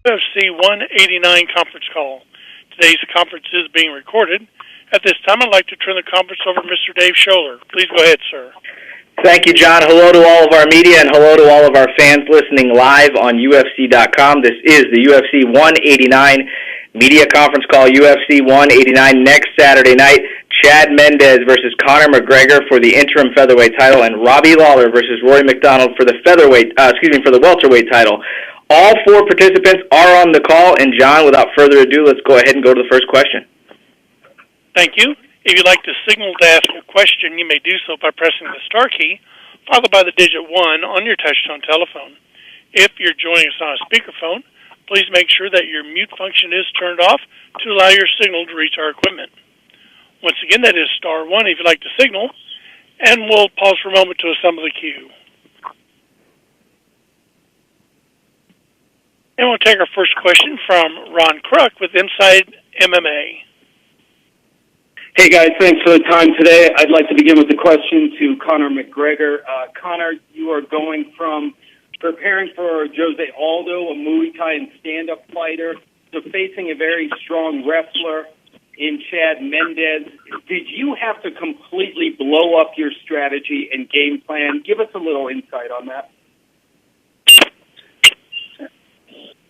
UFC 189 conference call. Today's conference is being recorded. At this time, I'd like to turn the conference over to Mr. Dave Scholler. Please go ahead, sir. Thank you, John. Hello to all of our media and hello to all of our fans listening live on UFC.com. This is the UFC 189 media conference call, UFC 189 next Saturday night. Chad Mendes versus Conor McGregor for the interim featherweight title, and Robbie Lawler versus Rory MacDonald for the for the welterweight title. All four participants are on the call, and John, without further ado, let's go ahead and go to the first question. Thank you. If you'd like to signal to ask a question, you may do so by pressing the star key, followed by the digit 1 on your touch-tone telephone. If you're joining us on a speakerphone, please make sure that your mute function is turned off to allow your signal to reach our equipment. Once again, that is star 1 if you'd like to signal, and we'll pause for a moment to assemble the queue. And we'll take our first question from Ron Kruk with Inside MMA. Hey guys, thanks for the time today. I'd like to begin with a question to Conor McGregor. Conor, you are going from preparing for Jose Aldo, a Muay Thai and stand-up fighter, to facing a very strong wrestler in Chad Mendes. Did you have to completely blow up your strategy and game plan? Give us a little insight on that.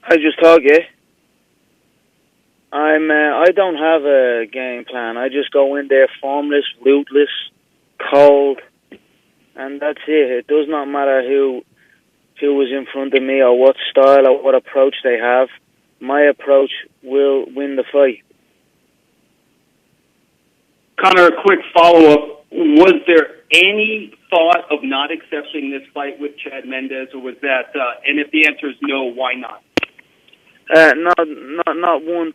I just talk, yeah. I don't have a game plan. I just go in there formless, rootless, cold, and that's it. It does not matter who was in front of me or what style or what approach they have. My approach will win the fight. Conor, a quick follow-up. Was there any thought of not accepting this fight with Chad Mendes, or was that, and if the answer is no, why not? Not one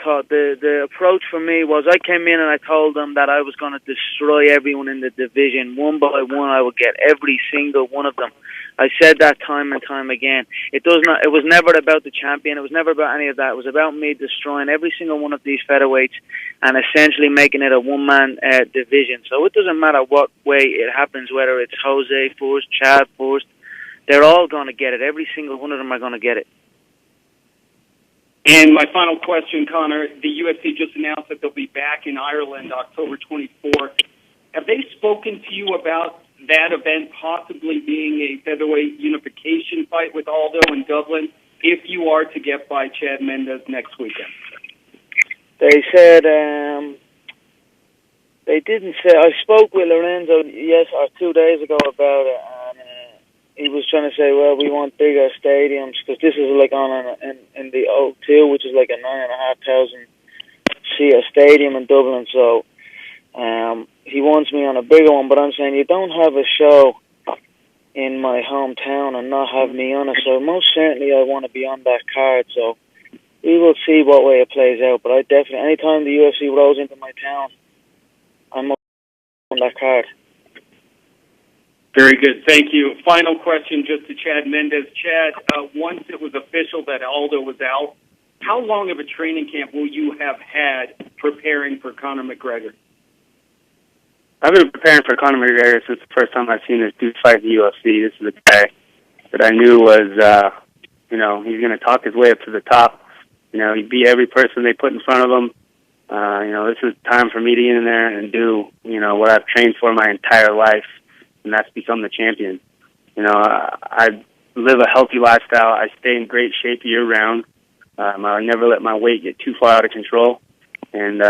thought. The approach for me was I came in and I told them that I was going to destroy everyone in the division. One by one, I would get every single one of them. I said that time and time again. It was never about the champion. It was never about any of that. It was about me destroying every single one of these featherweights and essentially making it a one-man division. So it doesn't matter what way it happens, whether it's Jose first, Chad first. They're all going to get it. Every single one of them are going to get it. And my final question, Conor, the UFC just announced that they'll be back in Ireland October 24th. Have they spoken to you about that event possibly being a featherweight unification fight with Aldo in Dublin if you are to get by Chad Mendes next weekend? They said, they didn't say, I spoke with Lorenzo 2 days ago about it, and he was trying to say, well, we want bigger stadiums, because this is like in the O2, which is like a 9,500 seat stadium in Dublin, so he wants me on a bigger one, but I'm saying you don't have a show in my hometown and not have me on it, so most certainly I want to be on that card, so we will see what way it plays out, but I definitely, anytime the UFC rolls into my town, I'm on that card. Very good. Thank you. Final question just to Chad Mendes. Chad, once it was official that Aldo was out, how long of a training camp will you have had preparing for Conor McGregor? I've been preparing for Conor McGregor since the first time I've seen this dude fight in the UFC. This is a guy that I knew was, he's going to talk his way up to the top. He beat every person they put in front of him. This is time for me to get in there and do, what I've trained for my entire life, and that's become the champion. I live a healthy lifestyle. I stay in great shape year-round. I never let my weight get too far out of control. And,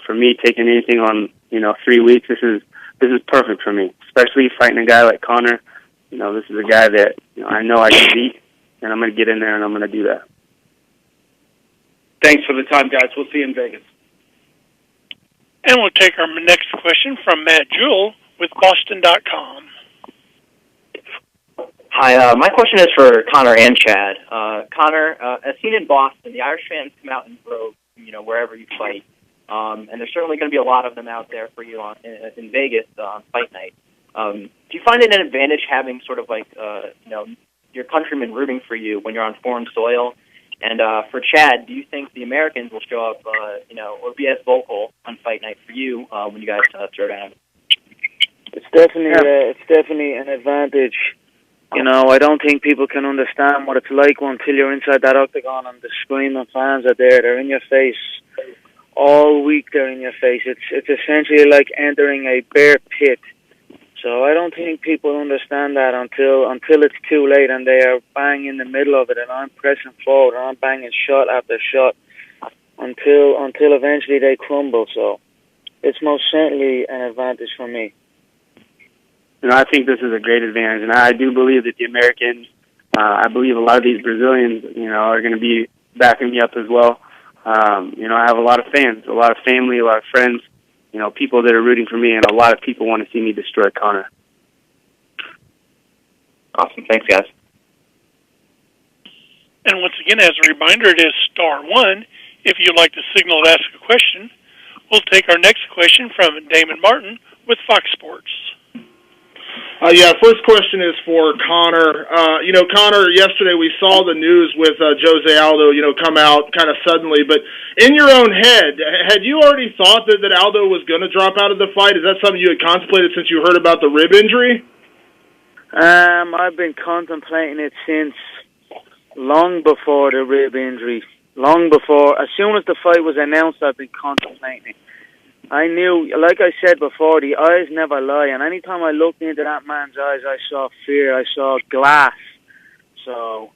for me, taking anything on, 3 weeks, this is perfect for me, especially fighting a guy like Conor. This is a guy that, I know I can beat, and I'm going to get in there and I'm going to do that. Thanks for the time, guys. We'll see you in Vegas. And we'll take our next question from Matt Jewell with Boston.com. Hi, my question is for Conor and Chad. Conor, as seen in Boston, the Irish fans come out in droves, wherever you fight. And there's certainly going to be a lot of them out there for you in Vegas on fight night. Do you find it an advantage having sort of like, your countrymen rooting for you when you're on foreign soil? And for Chad, do you think the Americans will show up, or be as vocal on fight night for you when you guys throw down? It's definitely an advantage I don't think people can understand what it's like until you're inside that octagon and the screaming fans are there. They're in your face all week. They're in your face. It's essentially like entering a bear pit. So I don't think people understand that until it's too late and they are bang in the middle of it, and I'm pressing forward and I'm banging shot after shot until eventually they crumble. So it's most certainly an advantage for me. I think this is a great advantage, and I do believe that the Americans, I believe a lot of these Brazilians, are going to be backing me up as well. I have a lot of fans, a lot of family, a lot of friends, people that are rooting for me, and a lot of people want to see me destroy Conor. Awesome. Thanks, guys. And once again, as a reminder, it is *1 if you'd like to signal to ask a question. We'll take our next question from Damon Martin with Fox Sports. First question is for Conor. Conor, yesterday we saw the news with Jose Aldo, come out kind of suddenly. But in your own head, had you already thought that Aldo was going to drop out of the fight? Is that something you had contemplated since you heard about the rib injury? I've been contemplating it since long before the rib injury. Long before. As soon as the fight was announced, I've been contemplating it. I knew, like I said before, the eyes never lie, and anytime I looked into that man's eyes, I saw fear, I saw glass. So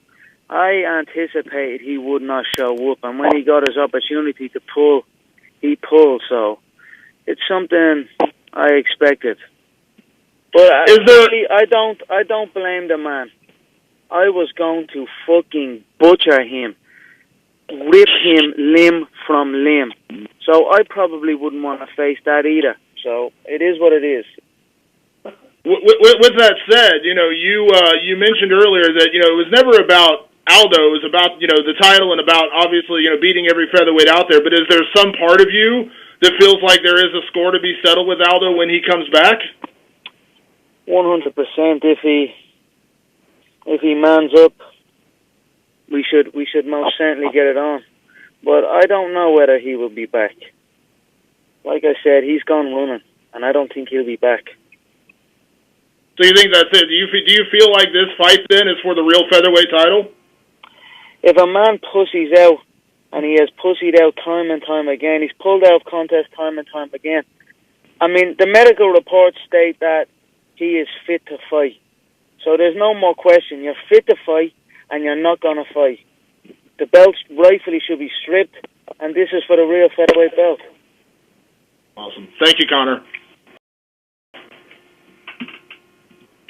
I anticipated he would not show up, and when he got his opportunity to pull, he pulled. So it's something I expected. But I don't blame the man. I was going to fucking butcher him. Rip him limb from limb. So I probably wouldn't want to face that either. So it is what it is. With that said, you mentioned earlier that, it was never about Aldo. It was about, the title and about, obviously, beating every featherweight out there. But is there some part of you that feels like there is a score to be settled with Aldo when he comes back? 100%. If he mans up, we should most certainly get it on. But I don't know whether he will be back. Like I said, he's gone running, and I don't think he'll be back. So you think that's it? Do you feel like this fight then is for the real featherweight title? If a man pussies out, and he has pussied out time and time again, he's pulled out of contests time and time again. I mean, the medical reports state that he is fit to fight. So there's no more question. You're fit to fight, and you're not going to fight. The belts rightfully should be stripped, and this is for the real featherweight belt. Awesome. Thank you, Conor. And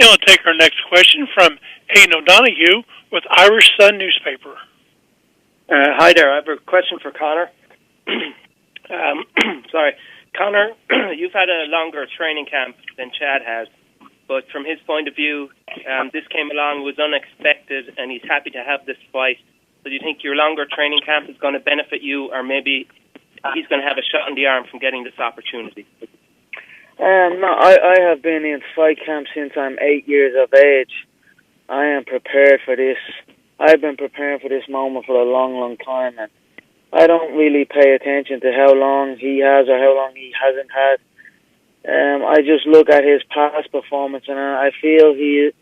we'll take our next question from Aidan O'Donoghue with Irish Sun newspaper. Hi there. I have a question for Conor. Sorry. Conor, you've had a longer training camp than Chad has, but from his point of view, this came along, was unexpected, and he's happy to have this fight. So do you think your longer training camp is going to benefit you, or maybe he's going to have a shot in the arm from getting this opportunity? No, I have been in fight camp since I'm 8 years of age. I am prepared for this. I've been preparing for this moment for a long, long time, and I don't really pay attention to how long he has or how long he hasn't had. I just look at his past performance, and I feel he is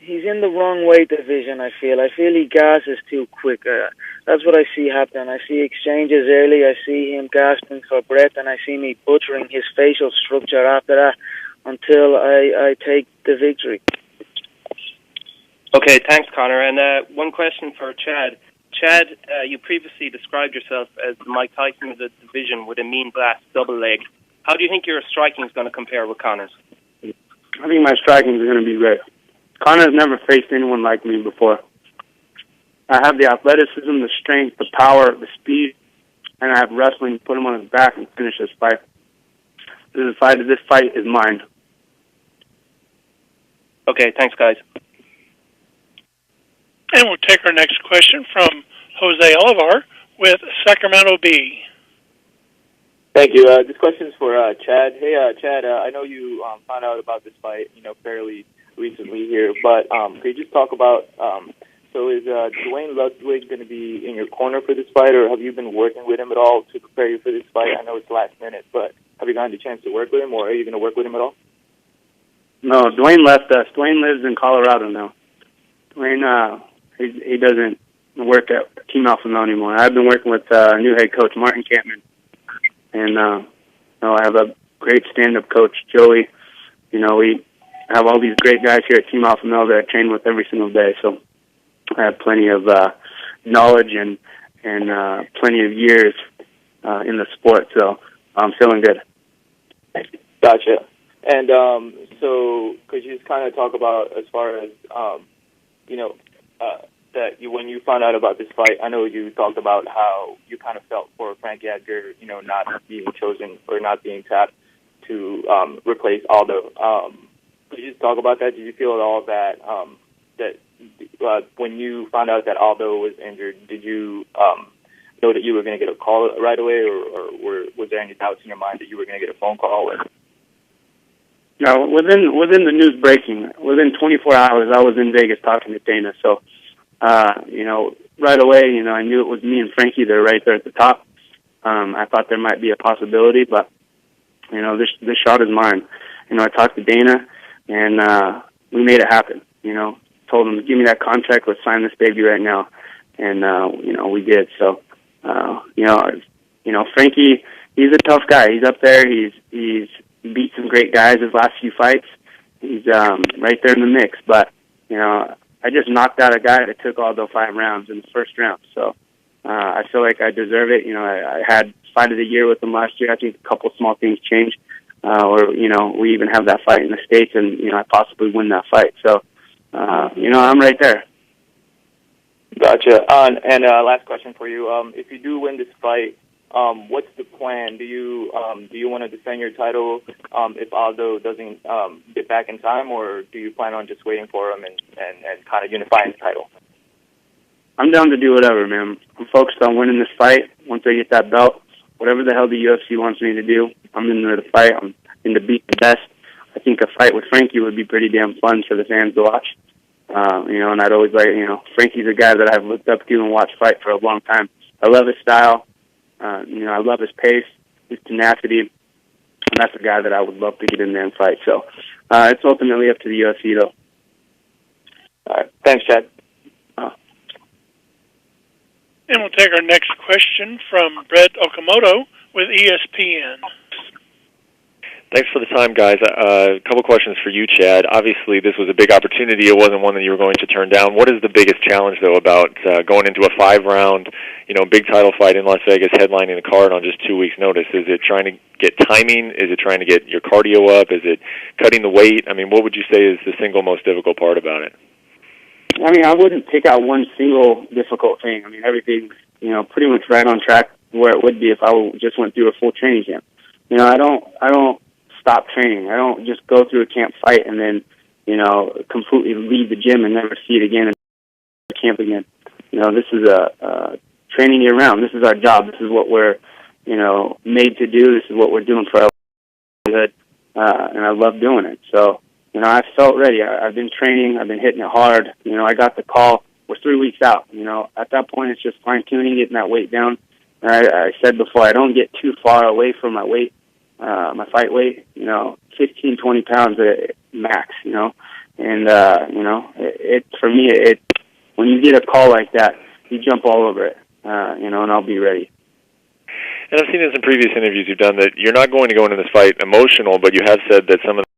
he's in the wrong weight division. I feel he gasses too quick. That's what I see happen. I see exchanges early. I see him gasping for breath, and I see me butchering his facial structure after that until I take the victory. Okay, thanks, Conor. And one question for Chad. Chad, you previously described yourself as Mike Tyson of the division with a mean blast double leg. How do you think your striking is going to compare with Conor's? I think my striking is going to be great. Conor's never faced anyone like me before. I have the athleticism, the strength, the power, the speed, and I have wrestling to put him on his back and finish this fight. This fight is mine. Okay, thanks, guys. And we'll take our next question from Jose Olivar with Sacramento Bee. Thank you. This question is for Chad. Hey, Chad, I know you found out about this fight, fairly recently here, but could you just talk about, so is Dwayne Ludwig going to be in your corner for this fight, or have you been working with him at all to prepare you for this fight? I know it's last minute, but have Have you gotten the chance to work with him, or are you going to work with him at all? No, Dwayne left us. Dwayne lives in Colorado now. Dwayne, he doesn't work at Team Alpha Male anymore. I've been working with new head coach Martin Campman, and I have a great stand-up coach, Joey. We have all these great guys here at Team Alpha Male that I train with every single day. So I have plenty of knowledge and plenty of years in the sport. So I'm feeling good. Gotcha. And so could you just kind of talk about as far as, that when you found out about this fight, I know you talked about how you kind of felt for Frankie Edgar, not being chosen or not being tapped to replace Aldo. Could you just talk about that? Did you feel at all that when you found out that Aldo was injured, did you know that you were going to get a call right away, or was there any doubts in your mind that you were going to get a phone call? No, within the news breaking, within 24 hours, I was in Vegas talking to Dana. So, right away, I knew it was me and Frankie. They're right there at the top. I thought there might be a possibility, but this shot is mine. I talked to Dana, and we made it happen. Told him, give me that contract. Let's sign this baby right now, and we did. So, Frankie, he's a tough guy. He's up there. He's beat some great guys his last few fights. He's right there in the mix. But, I just knocked out a guy that took Aldo 5 rounds in the first round. So I feel like I deserve it. I had fight of the year with him last year. I think a couple small things changed. We even have that fight in the States, and, I possibly win that fight. So, I'm right there. Gotcha. And last question for you. If you do win this fight, what's the plan? Do you want to defend your title if Aldo doesn't get back in time, or do you plan on just waiting for him and kind of unifying the title? I'm down to do whatever, man. I'm focused on winning this fight. Once I get that belt, whatever the hell the UFC wants me to do, I'm in there to fight. I'm in to beat the best. I think a fight with Frankie would be pretty damn fun for the fans to watch. And I'd always Frankie's a guy that I've looked up to and watched fight for a long time. I love his style. I love his pace, his tenacity, and that's a guy that I would love to get in there and fight. So it's ultimately up to the UFC, though. All right. Thanks, Chad. And we'll take our next question from Brett Okamoto with ESPN. Thanks for the time, guys. A couple questions for you, Chad. Obviously, this was a big opportunity. It wasn't one that you were going to turn down. What is the biggest challenge, though, about going into a 5-round, big title fight in Las Vegas, headlining the card on just 2 weeks' notice? Is it trying to get timing? Is it trying to get your cardio up? Is it cutting the weight? What would you say is the single most difficult part about it? I wouldn't pick out one single difficult thing. Everything's, pretty much right on track where it would be if I just went through a full training camp. I don't stop training. I don't just go through a camp fight and then, completely leave the gym and never see it again and camp again. This is a training year round. This is our job. This is what we're, made to do. This is what we're doing for our livelihood, and I love doing it. So, I felt ready. I've been training. I've been hitting it hard. I got the call. We're 3 weeks out. At that point, it's just fine-tuning, getting that weight down. And I said before, I don't get too far away from my weight. My fight weight, 15, 20 pounds at max, and, for me, when you get a call like that, you jump all over it, and I'll be ready. And I've seen this in previous interviews you've done that you're not going to go into this fight emotional, but you have said that some of the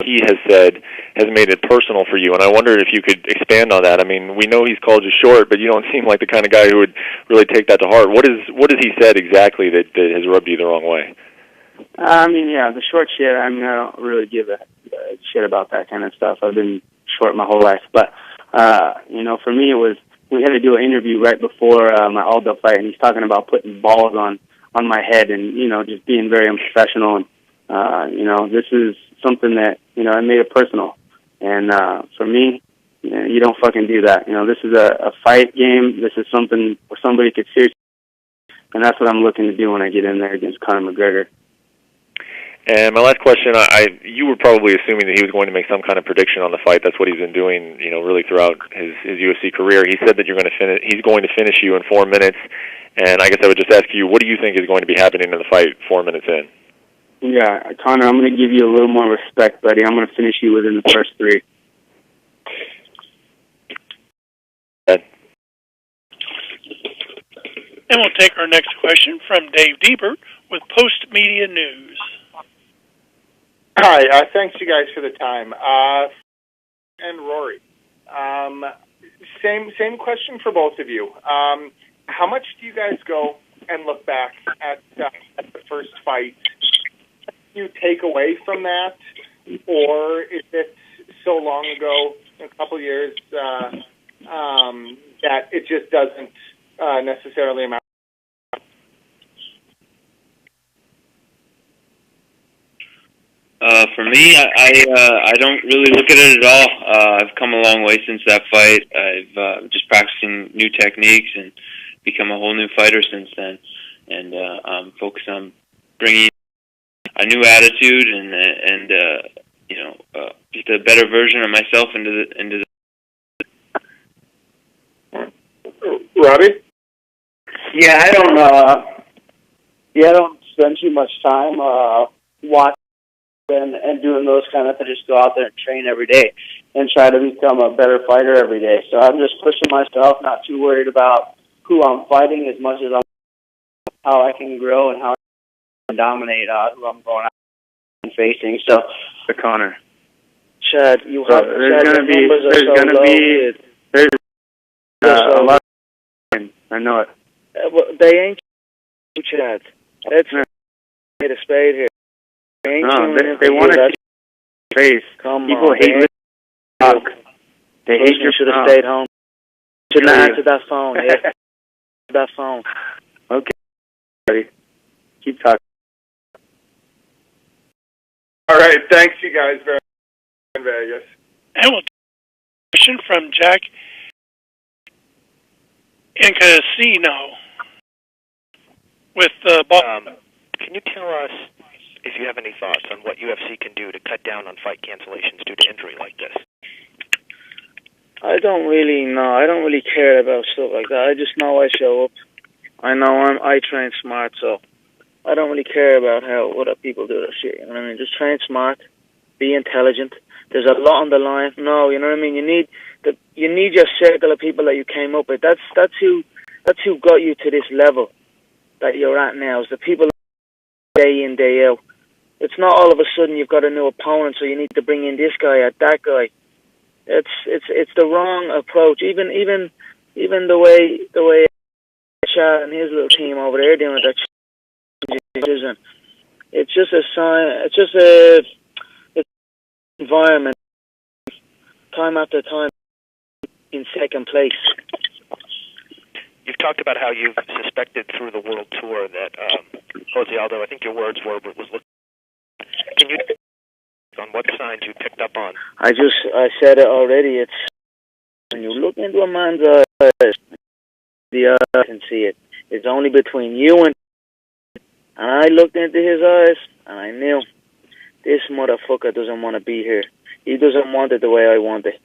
he has said has made it personal for you, and I wondered if you could expand on that. We know he's called you short, but you don't seem like the kind of guy who would really take that to heart. What has he said exactly that has rubbed you the wrong way? The short shit, I don't really give a shit about that kind of stuff. I've been short my whole life. But, for me, we had to do an interview right before my Aldo fight, and he's talking about putting balls on my head and, just being very unprofessional. And, this is something that, I made it personal. And for me, you don't fucking do that. This is a fight game. This is something where somebody could seriously, and that's what I'm looking to do when I get in there against Conor McGregor. And my last question, you were probably assuming that he was going to make some kind of prediction on the fight. That's what he's been doing, really throughout his UFC career. He said that he's going to finish you in 4 minutes. And I guess I would just ask you, what do you think is going to be happening in the fight 4 minutes in? Yeah, Conor, I'm going to give you a little more respect, buddy. I'm going to finish you within the first 3. And we'll take our next question from Dave Diebert with Post Media News. Hi, thanks you guys for the time. And Rory, same question for both of you. How much do you guys go and look back at the first fight? Do you take away from that, or is it so long ago, a couple years, that it just doesn't necessarily amount? For me, I don't really look at it at all. I've come a long way since that fight. I've just practicing new techniques and become a whole new fighter since then. And I'm focused on bringing a new attitude and just a better version of myself into the. Robbie? Yeah, I don't spend too much time watching and doing those kind of things. Just go out there and train every day and try to become a better fighter every day. So I'm just pushing myself, not too worried about who I'm fighting as much as how I can grow and how I can dominate who I'm going out and facing. So, for Conor, Chad, you have there's going to be a lot. I know it. They ain't Chad. Let's get a spade here. No, they want to face. People hate talk. They hate your. Should have stayed home. Should not answer that phone. Yeah. That phone. Okay. Ready. Keep talking. All right. Thanks, you guys, very much in Vegas. And we'll take a question from Jack in Casino with Bob. Can you tell us if you have any thoughts on what UFC can do to cut down on fight cancellations due to injury like this? I don't really know. I don't really care about stuff like that. I just know I show up. I know I train smart, so I don't really care about how other people do their shit. You know what I mean? Just train smart, be intelligent. There's a lot on the line. No, you know what I mean? You need your circle of people that you came up with. That's who got you to this level that you're at now. Is the people day in, day out. It's not all of a sudden you've got a new opponent, so you need to bring in this guy or that guy. It's the wrong approach. Even the way Chad and his little team over there doing that decision. It's just a sign. It's just a environment. Time after time, in second place. You've talked about how you've suspected through the world tour that Jose Aldo, I think your words were, was looking. Can you on what signs you picked up on? I said it already. It's when you look into a man's eyes, the eye can see it. It's only between you and I looked into his eyes and I knew this motherfucker doesn't want to be here. He doesn't want it the way I want it.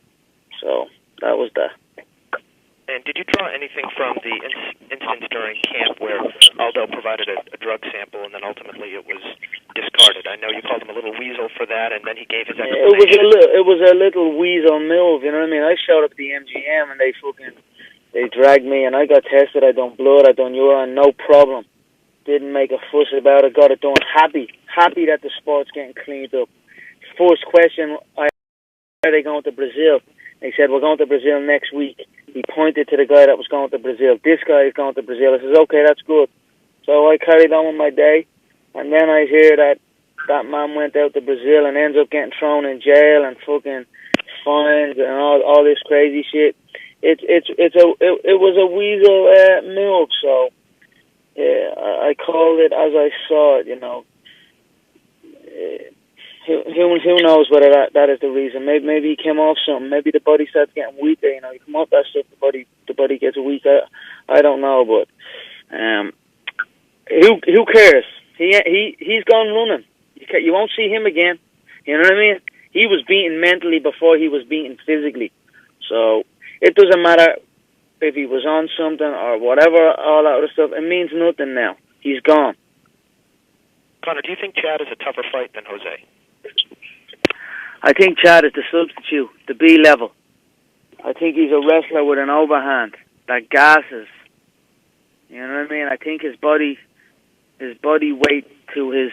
So that was that. And did you draw anything from the instance during camp where Aldo provided a drug sample and then ultimately it was discarded? I know you called him a little weasel for that, and then he gave his explanation. It was a little weasel move, you know what I mean? I showed up at the MGM and they dragged me and I got tested. I done blood, I done urine, no problem. Didn't make a fuss about it, got it done. Happy that the sport's getting cleaned up. First question, are they going to Brazil? They said, we're going to Brazil next week. He pointed to the guy that was going to Brazil. This guy is going to Brazil. I says, okay, that's good. So I carried on with my day, and then I hear that man went out to Brazil and ends up getting thrown in jail and fucking fines and all this crazy shit. It was a weasel move. So yeah, I called it as I saw it. You know, who knows whether that is the reason? Maybe he came off something. Maybe the body starts getting weaker. You know, you come off that stuff, the body gets weaker. I don't know, but who cares? He's gone running. You won't see him again. You know what I mean? He was beaten mentally before he was beaten physically. So it doesn't matter if he was on something or whatever. All that other stuff. It means nothing now. He's gone. Conor, do you think Chad is a tougher fight than Jose? I think Chad is the substitute, the B level. I think he's a wrestler with an overhand that gasses. You know what I mean? I think his body weight to his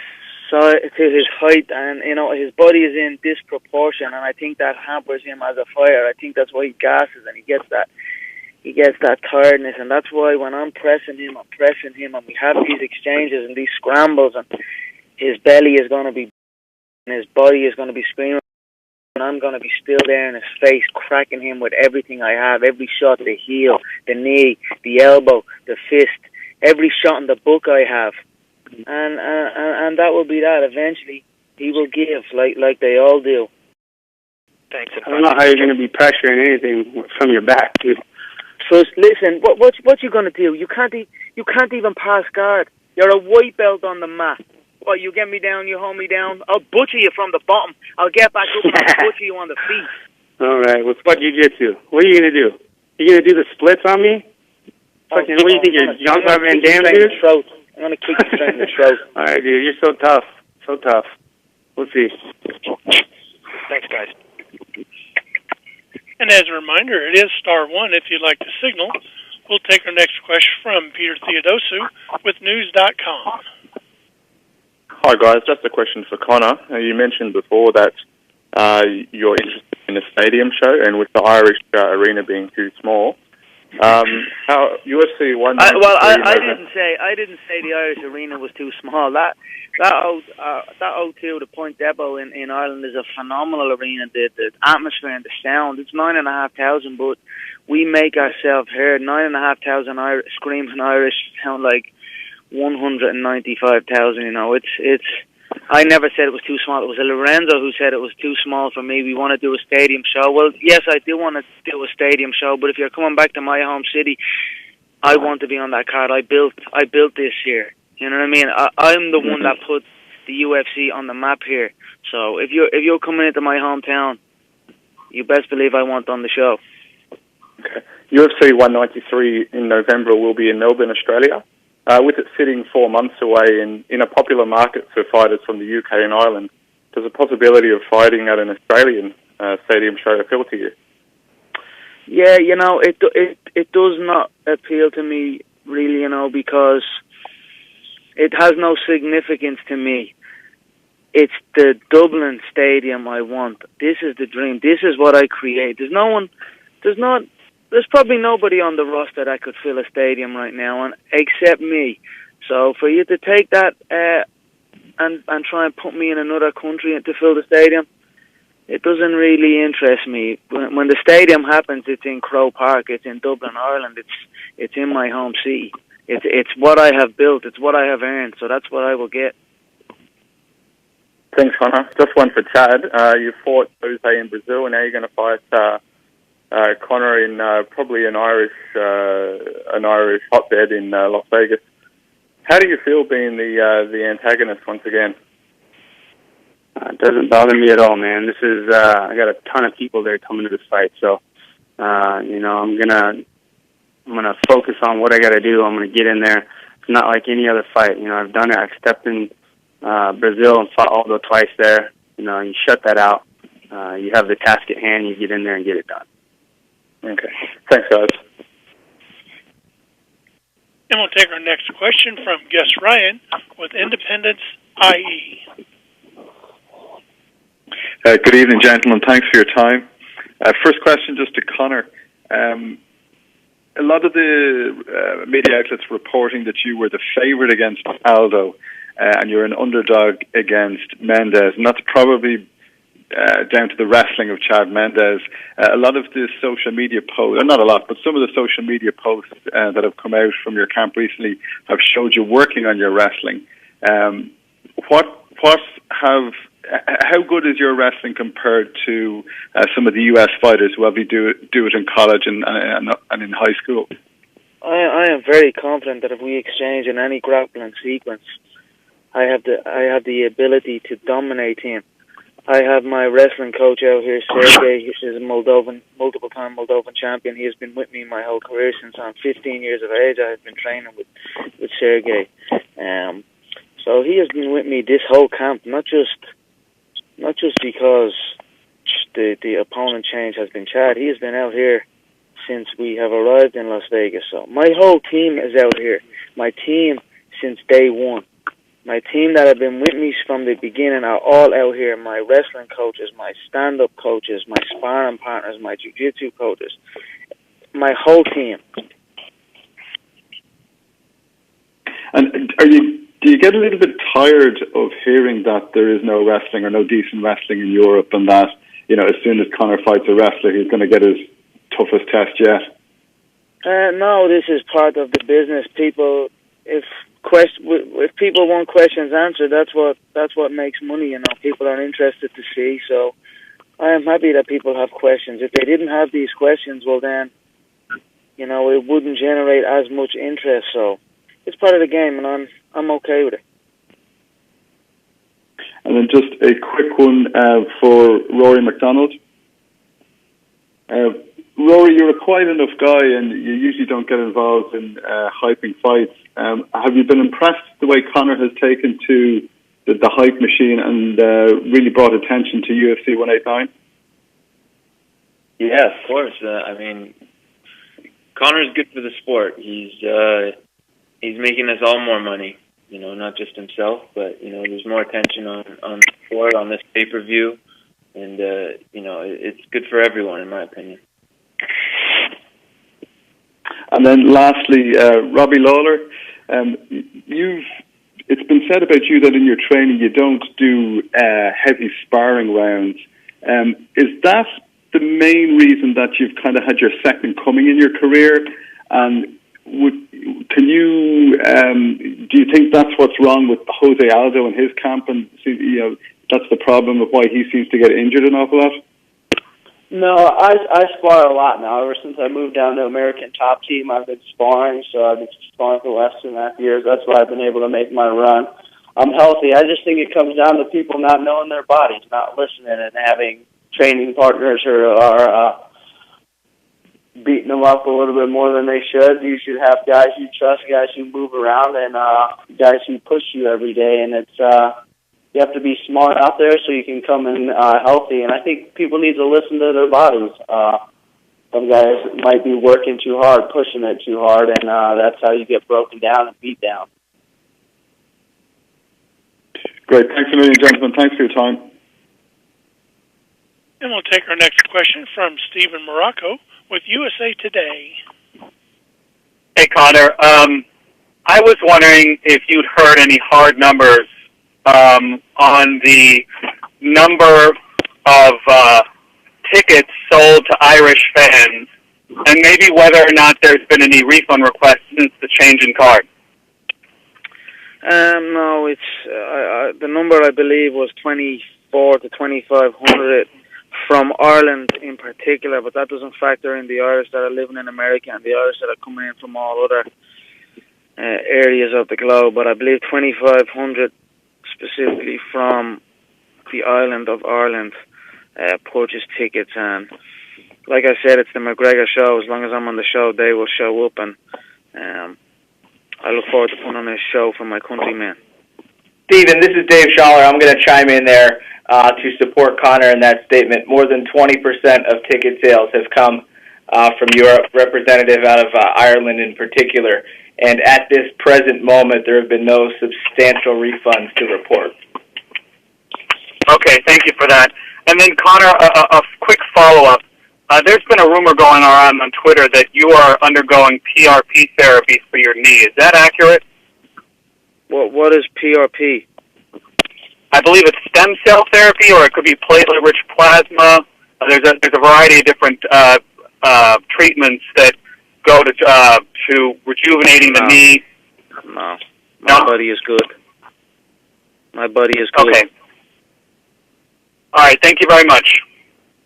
height, and his body is in disproportion, and I think that hampers him as a fighter. I think that's why he gasses and he gets that tiredness, and that's why when I'm pressing him, and we have these exchanges and these scrambles, and his belly is going to be, and his body is going to be screaming, and I'm going to be still there in his face, cracking him with everything I have, every shot, the heel, the knee, the elbow, the fist, every shot in the book I have. And that will be that. Eventually, he will give, like they all do. Thanks. I don't know how you're going to be pressuring anything from your back, dude. So listen, what you going to do? You can't even pass guard. You're a white belt on the mat. What, you get me down, you hold me down, I'll butcher you from the bottom. I'll get back up and I'll butcher you on the feet. All right, well, what jiu-jitsu? What are you going to do? You going to do the splits on me? Fucking, what do you think, you're Jean-Claude Van Damme, dude? I'm going to kick you straight in the throat. All right, dude, you're so tough. So tough. We'll see. Thanks, guys. And as a reminder, it is *1 if you'd like to signal. We'll take our next question from Peter Theodosu with News.com. Hi, guys. Just a question for Conor. You mentioned before that you're interested in a stadium show, and with the Irish arena being too small, how UFC 193... I didn't say the Irish arena was too small. That O2, the Point Depot in Ireland, is a phenomenal arena. The atmosphere and the sound. It's 9,500, but we make ourselves heard. 9,500 screaming Irish sound like 195,000. You know, it's. I never said it was too small. It was Lorenzo who said it was too small for me. We want to do a stadium show. Well, yes, I do want to do a stadium show, but if you're coming back to my home city, I want to be on that card. I built this here. You know what I mean? I'm the one that put the UFC on the map here. So if you're coming into my hometown, you best believe I want on the show. Okay. UFC 193 in November will be in Melbourne, Australia. With it sitting 4 months away in a popular market for fighters from the UK and Ireland, does the possibility of fighting at an Australian stadium show appeal to you? Yeah, you know, it does not appeal to me really, you know, because it has no significance to me. It's the Dublin stadium I want. This is the dream. This is what I create. There's probably nobody on the roster that could fill a stadium right now, except me. So for you to take that and try and put me in another country to fill the stadium, it doesn't really interest me. When the stadium happens, it's in Croke Park. It's in Dublin, Ireland. It's in my home city. It's what I have built. It's what I have earned. So that's what I will get. Thanks, Conor. Just one for Chad. You fought Jose in Brazil, and now you're going to fight Conor in probably an Irish hotbed in Las Vegas. How do you feel being the antagonist once again? It doesn't bother me at all, man. This is I got a ton of people there coming to this fight, so you know, I'm gonna focus on what I got to do. I'm gonna get in there. It's not like any other fight. You know, I've done it. I've stepped in Brazil and fought Aldo twice there. You know, you shut that out. You have the task at hand. You get in there and get it done. Okay. Thanks, guys. And we'll take our next question from Gus Ryan with Independence IE. Good evening, gentlemen. Thanks for your time. First question just to Conor. A lot of the media outlets reporting that you were the favourite against Aldo and you're an underdog against Mendes, and that's probably down to the wrestling of Chad Mendes. A lot of the social media posts, not a lot, but some of the social media posts that have come out from your camp recently have showed you working on your wrestling. How good is your wrestling compared to some of the US fighters who probably do it in college and in high school? I am very confident that if we exchange in any grappling sequence, I have the ability to dominate him. I have my wrestling coach out here, Sergey. He is a multiple-time Moldovan champion. He has been with me my whole career since I'm 15 years of age. I have been training with Sergey. So So he has been with me this whole camp, not just because the opponent change has been Chad. He has been out here since we have arrived in Las Vegas. So my whole team is out here. My team since day one. My team that have been with me from the beginning are all out here. My wrestling coaches, my stand-up coaches, my sparring partners, my jiu-jitsu coaches. My whole team. And do you get a little bit tired of hearing that there is no wrestling or no decent wrestling in Europe, and that, you know, as soon as Conor fights a wrestler, he's going to get his toughest test yet? No, this is part of the business. People, if people want questions answered, that's what makes money. You know, people are interested to see. So I am happy that people have questions. If they didn't have these questions, well then, you know, it wouldn't generate as much interest. So it's part of the game, and I'm okay with it. And then just a quick one for Rory MacDonald. Rory, you're a quiet enough guy, and you usually don't get involved in hyping fights. Have you been impressed the way Conor has taken to the hype machine and really brought attention to UFC 189? Yeah, of course. I mean, Conor's good for the sport. He's making us all more money. You know, not just himself, but, you know, there's more attention on the sport, on this pay-per-view, and, you know, it's good for everyone, in my opinion. And then lastly, Robbie Lawler, it's been said about you that in your training you don't do heavy sparring rounds. Is that the main reason that you've kind of had your second coming in your career? And do you think that's what's wrong with Jose Aldo and his camp, and, you know, that's the problem of why he seems to get injured an awful lot? No, I spar a lot now. Ever since I moved down to American Top Team, I've been sparring, so I've been sparring for the last 2.5 years. That's why I've been able to make my run. I'm healthy. I just think it comes down to people not knowing their bodies, not listening, and having training partners who are beating them up a little bit more than they should. You should have guys you trust, guys who move around, and guys who push you every day, and it's... You have to be smart out there so you can come in healthy, and I think people need to listen to their bodies. Some guys might be working too hard, pushing it too hard, and that's how you get broken down and beat down. Great. Thanks a million, gentlemen. Thanks for your time. And we'll take our next question from Stephen Morocco with USA Today. Hey, Conor. I was wondering if you'd heard any hard numbers on the number of tickets sold to Irish fans, and maybe whether or not there's been any refund requests since the change in card. No, it's the number I believe was 24 to 2,500 from Ireland in particular, but that doesn't factor in the Irish that are living in America and the Irish that are coming in from all other areas of the globe. But I believe 2,500 specifically from the island of Ireland purchased tickets, and like I said, it's the McGregor show. As long as I'm on the show, they will show up, and I look forward to putting on a show for my countrymen. Stephen, this is Dave Schaller. I'm going to chime in there to support Conor in that statement. More than 20% of ticket sales have come from Europe, representative out of Ireland in particular. And at this present moment, there have been no substantial refunds to report. Okay, thank you for that. And then, Conor, a quick follow-up. There's been a rumor going around on Twitter that you are undergoing PRP therapy for your knee. Is that accurate? What is PRP? I believe it's stem cell therapy, or it could be platelet-rich plasma. There's a variety of different treatments that go to rejuvenating the knee. No. My body is good. My body is good. Okay. All right, thank you very much.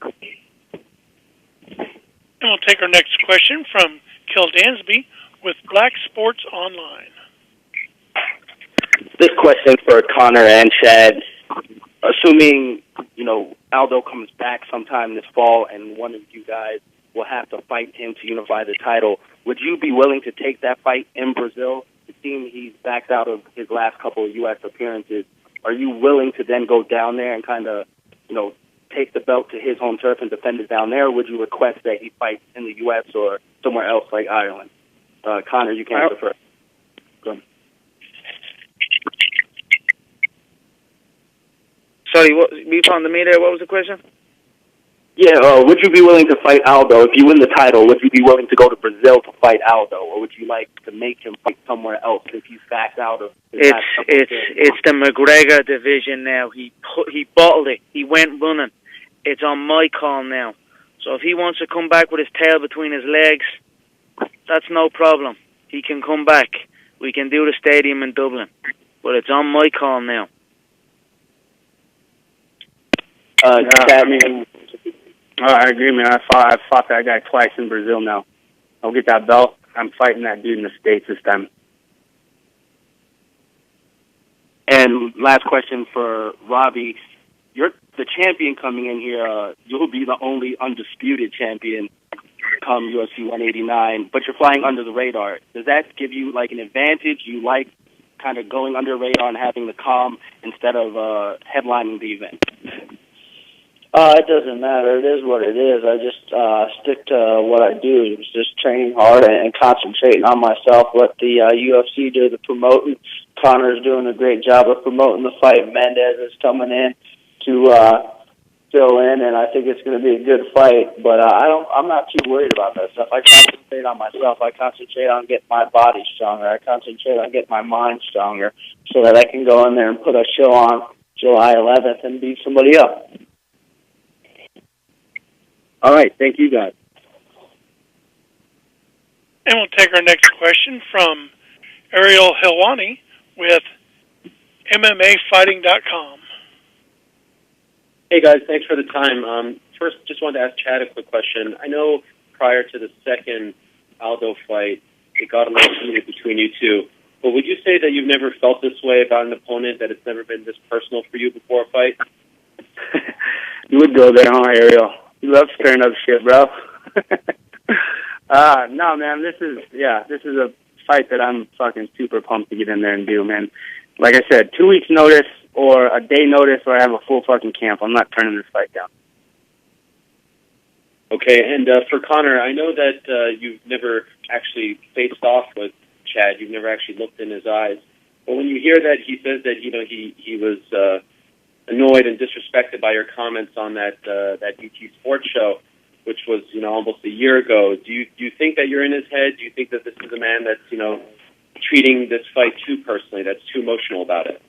And we'll take our next question from Kill Dansby with Black Sports Online. This question for Conor and Chad. Assuming, you know, Aldo comes back sometime this fall and one of you guys will have to fight him to unify the title, would you be willing to take that fight in Brazil seem he's backed out of his last couple of U.S. appearances, are you willing to then go down there and kind of, take the belt to his home turf and defend it down there, or would you request that he fights in the U.S. or somewhere else like Ireland? Conor, you can answer first. Go ahead. Sorry, what, you found me there? What was the question? Yeah, would you be willing to fight Aldo? If you win the title, would you be willing to go to Brazil to fight Aldo, or would you like to make him fight somewhere else if he's backed out of his It's the McGregor division now. He bottled it. He went running. It's on my call now. So if he wants to come back with his tail between his legs, that's no problem. He can come back. We can do the stadium in Dublin. But it's on my call now. I agree, man. I fought that guy twice in Brazil now. I'll get that belt. I'm fighting that dude in the States this time. And last question for Robbie. You're the champion coming in here. You'll be the only undisputed champion come UFC 189, but you're flying under the radar. Does that give you like an advantage? You like kind of going under radar and having the calm instead of headlining the event? It doesn't matter. It is what it is. I just stick to what I do. It's just training hard and concentrating on myself. Let the UFC do the promoting. Conor's doing a great job of promoting the fight. Mendes is coming in to fill in, and I think it's going to be a good fight. But I'm not too worried about that stuff. I concentrate on myself. I concentrate on getting my body stronger. I concentrate on getting my mind stronger so that I can go in there and put a show on July 11th and beat somebody up. All right. Thank you, guys. And we'll take our next question from Ariel Helwani with MMAfighting.com. Hey, guys. Thanks for the time. First, just wanted to ask Chad a quick question. I know prior to the second Aldo fight, it got a little heated between you two. But would you say that you've never felt this way about an opponent, that it's never been this personal for you before a fight? You would go there, huh, Ariel? You love stirring up shit, bro. No, man, this is a fight that I'm fucking super pumped to get in there and do, man. Like I said, 2 weeks notice or a day notice or I have a full fucking camp. I'm not turning this fight down. Okay, and for Conor, I know that you've never actually faced off with Chad. You've never actually looked in his eyes. But when you hear that he says that, he was annoyed and disrespected by your comments on that UT Sports show, which was almost a year ago. Do you think that you're in his head? Do you think that this is a man that's treating this fight too personally, that's too emotional about it?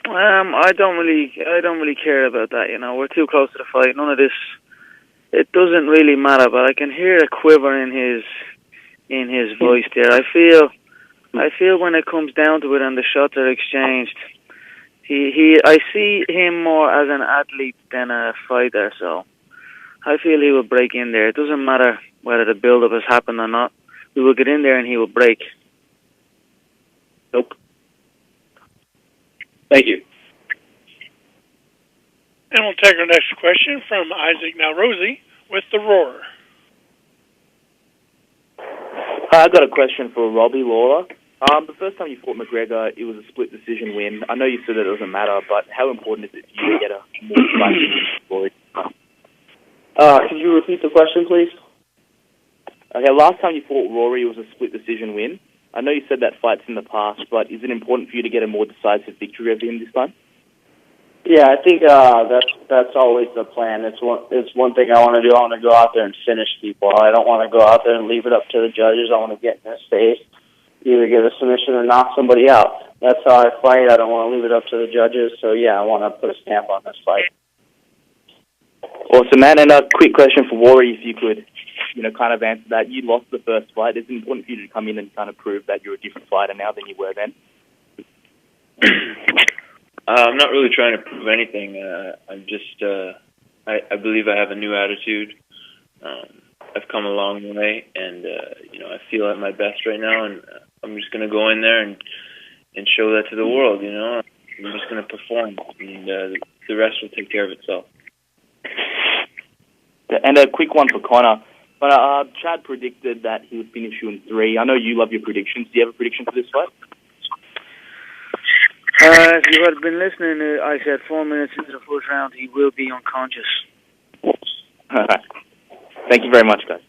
I don't really care about that. We're too close to the fight. None of this. It doesn't really matter. But I can hear a quiver in his voice there. I feel when it comes down to it and the shots are exchanged, I see him more as an athlete than a fighter, so I feel he will break in there. It doesn't matter whether the build-up has happened or not. We will get in there and he will break. Nope. Thank you. And we'll take our next question from Isaac Nowrozi with the Roar. Hi, I've got a question for Robbie Lawler. The first time you fought McGregor, it was a split decision win. I know you said that it doesn't matter, but how important is it for you to get a more fight? Could you repeat the question, please? Okay, last time you fought Rory, it was a split decision win. I know you said that fight's in the past, but is it important for you to get a more decisive victory over him this time? Yeah, I think that's always the plan. It's one thing I want to do. I want to go out there and finish people. I don't want to go out there and leave it up to the judges. I want to get in their face, either get a submission or knock somebody out. That's how I fight. I don't want to leave it up to the judges. So, yeah, I want to put a stamp on this fight. Awesome, man. And a quick question for Rory, if you could, kind of answer that. You lost the first fight. Is it important for you to come in and kind of prove that you're a different fighter now than you were then? I'm not really trying to prove anything. I'm just, I believe I have a new attitude. I've come a long way, and I feel at my best right now, and I'm just going to go in there and show that to the world. I'm just going to perform, and the rest will take care of itself. And a quick one for Conor. But Chad predicted that he would finish you in 3. I know you love your predictions. Do you have a prediction for this fight? If you had been listening, I said 4 minutes into the first round, he will be unconscious. Thank you very much, guys.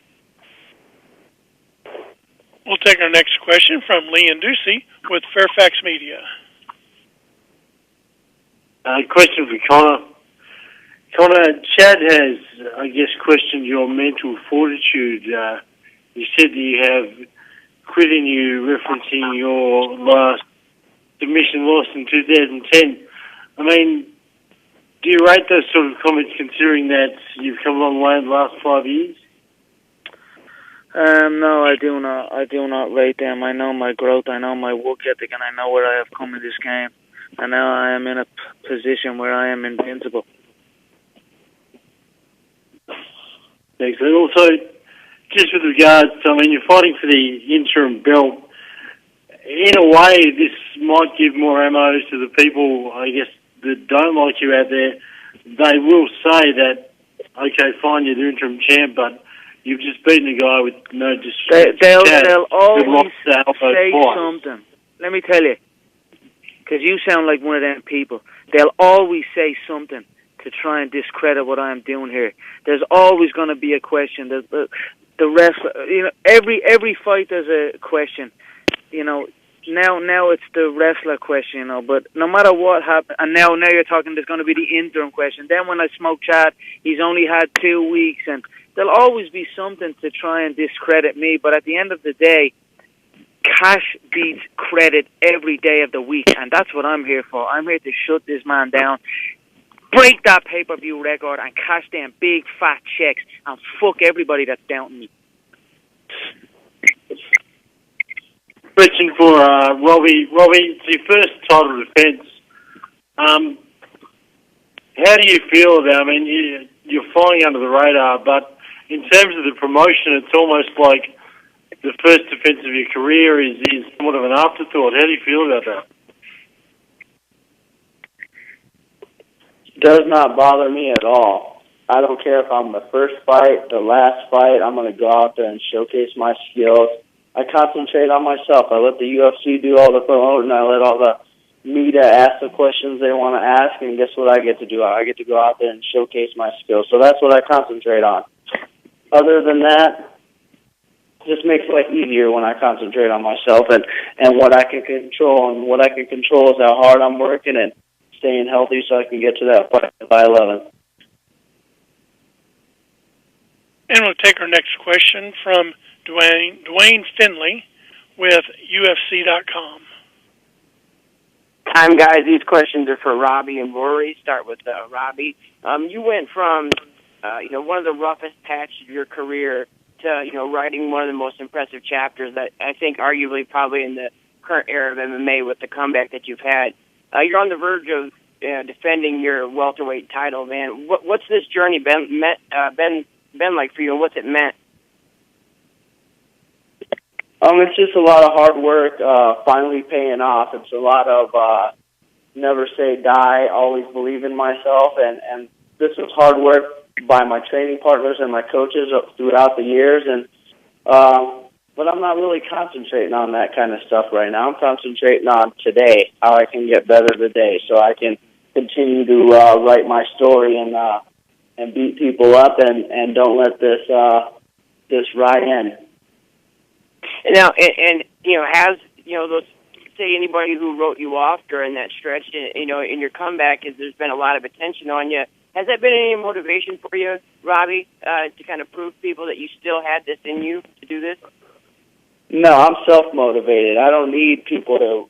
We'll take our next question from Lee and Ducey with Fairfax Media. Question for Conor. Conor, Chad has, I guess, questioned your mental fortitude. You said that you have quit in you, referencing your last submission loss in 2010. I mean, do you rate those sort of comments considering that you've come a long way in the last 5 years? No, I do not. I do not rate them. I know my growth, I know my work ethic, and I know where I have come in this game. And now I am in a position where I am invincible. Thanks. And also, just with regards to, I mean, you're fighting for the interim belt. In a way, this might give more ammo to the people, I guess, that don't like you out there. They will say that, okay, fine, you're the interim champ, but you've just beaten a guy with no disrespect. They'll always say something. Let me tell you, because you sound like one of them people. They'll always say something to try and discredit what I'm doing here. There's always going to be a question. The wrestler, you know, every fight there's a question. You know, now it's the wrestler question, you know. But no matter what happens, and now you're talking, there's going to be the interim question. Then when I smoke Chad, he's only had 2 weeks, and there'll always be something to try and discredit me. But at the end of the day, cash beats credit every day of the week, and that's what I'm here for. I'm here to shut this man down, break that pay-per-view record, and cash them big fat checks, and fuck everybody that's doubting me. Question for Robbie. Robbie, it's your first title defense. How do you feel about? I mean, you're flying under the radar, but in terms of the promotion, it's almost like the first defense of your career is somewhat of an afterthought. How do you feel about that? Does not bother me at all. I don't care if I'm the first fight, the last fight. I'm going to go out there and showcase my skills. I concentrate on myself. I let the UFC do all the promoting. I let all the media ask the questions they want to ask, and guess what I get to do? I get to go out there and showcase my skills. So that's what I concentrate on. Other than that, it just makes life easier when I concentrate on myself and what I can control. And what I can control is how hard I'm working and staying healthy so I can get to that fight by 11. And we'll take our next question from Dwayne Finley with UFC.com. Guys. These questions are for Robbie and Rory. Start with Robbie. You went from, one of the roughest patches of your career to, writing one of the most impressive chapters that I think arguably probably in the current era of MMA with the comeback that you've had. You're on the verge of defending your welterweight title, man. What's this journey been like for you, and what's it meant? It's just a lot of hard work, finally paying off. It's a lot of never say die, always believe in myself, and this was hard work by my training partners and my coaches throughout the years. And but I'm not really concentrating on that kind of stuff right now. I'm concentrating on today, how I can get better today, so I can continue to write my story and beat people up and don't let this ride end. Now, and has those, say, anybody who wrote you off during that stretch, in your comeback, there's been a lot of attention on you. Has that been any motivation for you, Robbie, to kind of prove to people that you still had this in you to do this? No, I'm self-motivated. I don't need people to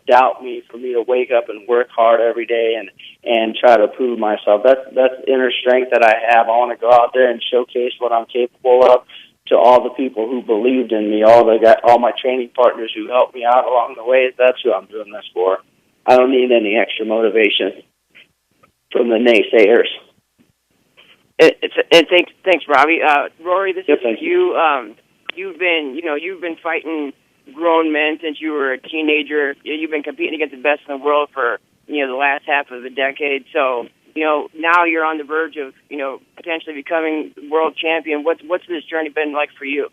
doubt me, for me to wake up and work hard every day and try to prove myself. That's inner strength that I have. I want to go out there and showcase what I'm capable of to all the people who believed in me, all my training partners who helped me out along the way. That's who I'm doing this for. I don't need any extra motivation from the naysayers. Thanks, Robbie. Rory, this is for you. You've been fighting grown men since you were a teenager. You've been competing against the best in the world for the last half of the decade. So now you're on the verge of potentially becoming world champion. What's this journey been like for you?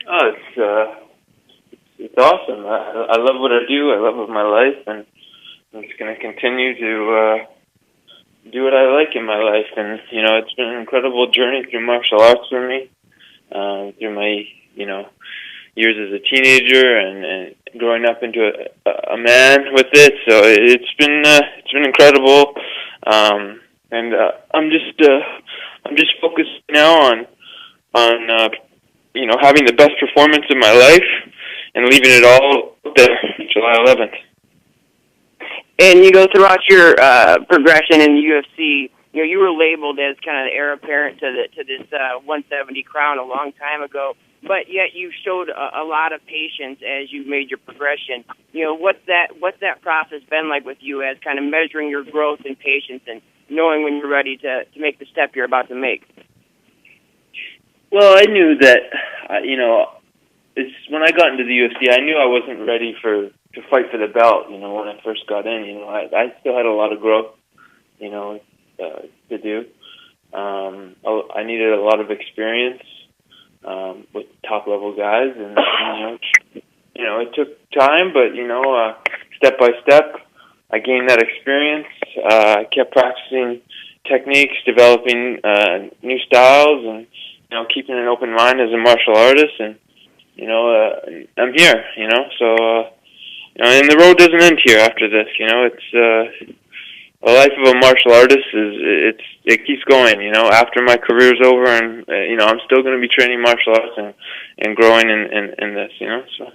It's it's awesome. I love what I do. I love my life, and I'm just going to continue to do what I like in my life. And it's been an incredible journey through martial arts for me, through my years as a teenager and growing up into a man with it. So it's been incredible. And I'm just focused now on having the best performance of my life and leaving it all there, July 11th. And throughout your progression in the UFC, you were labeled as kind of the heir apparent to this 170 crown a long time ago, but yet you showed a lot of patience as you made your progression. What's that process been like with you, as kind of measuring your growth and patience and knowing when you're ready to make the step you're about to make? Well, I knew that, when I got into the UFC, I knew I wasn't ready to fight for the belt. When I first got in, I still had a lot of growth, to do. I needed a lot of experience with top level guys, and it took time, but step by step, I gained that experience. I kept practicing techniques, developing new styles, and keeping an open mind as a martial artist. And I'm here. So and the road doesn't end here after this. It's the life of a martial artist it keeps going. After my career's over, and I'm still going to be training martial arts and growing in this. So.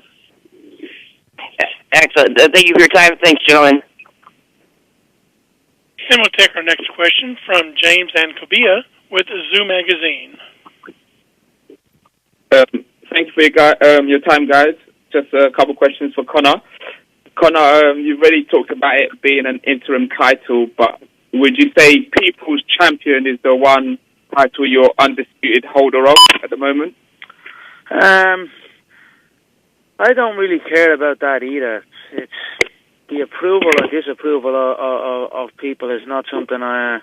Excellent. Thank you for your time. Thanks, gentlemen. And we'll take our next question from James Ancobia with Zoo Magazine. Thank you for your time, guys. Just a couple questions for Conor. Conor, you've already talked about it being an interim title, but would you say People's Champion is the one title you're undisputed holder of at the moment? I don't really care about that either. It's the approval or disapproval of people is not something I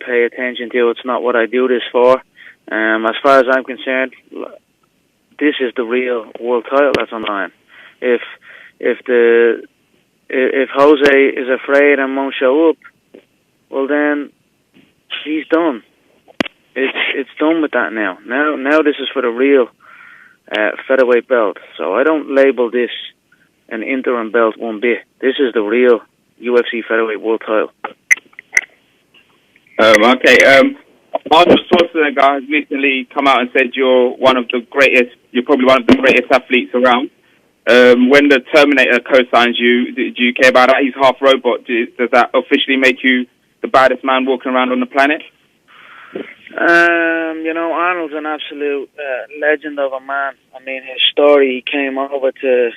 pay attention to. It's not what I do this for. As far as I'm concerned, this is the real world title that's on the line. If Jose is afraid and won't show up, well then he's done. It's done with that now. Now this is for the real featherweight belt. So I don't label this an interim belt one bit. This is the real UFC featherweight world title. Okay. Arnold Schwarzenegger has recently come out and said you're probably one of the greatest athletes around. When the Terminator co-signs you, do you care about that? He's half robot. Does that officially make you the baddest man walking around on the planet? Arnold's an absolute legend of a man. I mean, his story, he came over to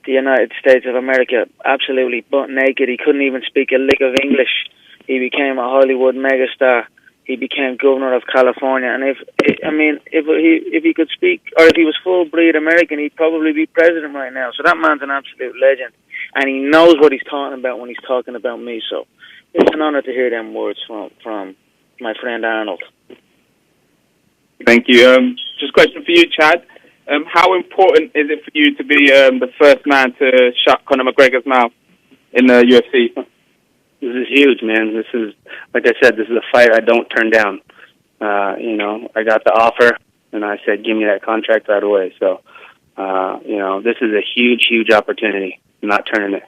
the United States of America absolutely butt naked. He couldn't even speak a lick of English. He became a Hollywood megastar. He became governor of California. And if he could speak, or if he was full breed American, he'd probably be president right now. So that man's an absolute legend, and he knows what he's talking about when he's talking about me. So it's an honor to hear them words from my friend Arnold. Thank you. Just a question for you, Chad. How important is it for you to be the first man to shut Conor McGregor's mouth in the UFC? This is huge, man. This is, like I said, this is a fight I don't turn down. I got the offer, and I said, give me that contract right away. So, this is a huge, huge opportunity. I'm not turning it.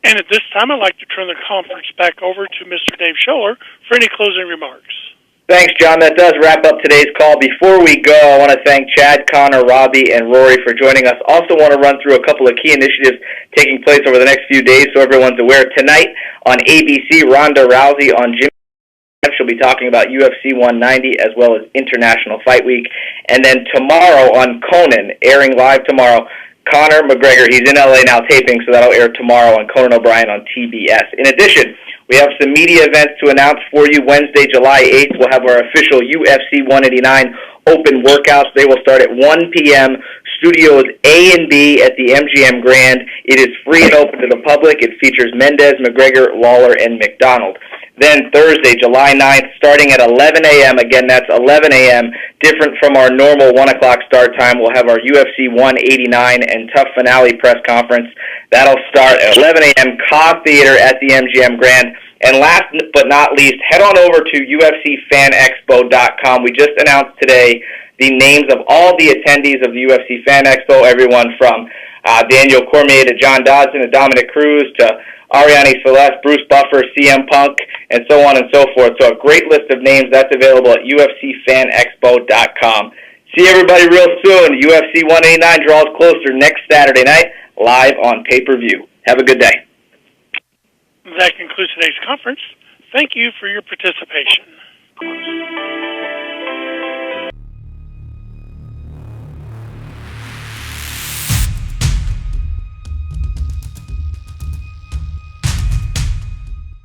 And at this time, I'd like to turn the conference back over to Mr. Dave Scholler for any closing remarks. Thanks, John. That does wrap up today's call. Before we go, I want to thank Chad, Conor, Robbie, and Rory for joining us. Also want to run through a couple of key initiatives taking place over the next few days so everyone's aware. Tonight on ABC, Ronda Rousey on Jimmy. She'll be talking about UFC 190 as well as International Fight Week. And then tomorrow on Conan, airing live tomorrow, Conor McGregor. He's in LA now taping, so that'll air tomorrow on Conan O'Brien on TBS. In addition, we have some media events to announce for you. Wednesday, July 8th, we'll have our official UFC 189 open workouts. They will start at 1 p.m. Studios A and B at the MGM Grand. It is free and open to the public. It features Mendes, McGregor, Lawler, and MacDonald. Then Thursday, July 9th, starting at 11 a.m. Again, that's 11 a.m., different from our normal 1 o'clock start time. We'll have our UFC 189 and Tough Finale press conference. That'll start at 11 a.m. Cog Theater at the MGM Grand. And last but not least, head on over to UFCFanExpo.com. We just announced today the names of all the attendees of the UFC Fan Expo, everyone from Daniel Cormier to John Dodson to Dominic Cruz to Ariane Celeste, Bruce Buffer, CM Punk, and so on and so forth. So a great list of names. That's available at UFCFanExpo.com. See everybody real soon. UFC 189 draws closer next Saturday night, live on pay-per-view. Have a good day. That concludes today's conference. Thank you for your participation.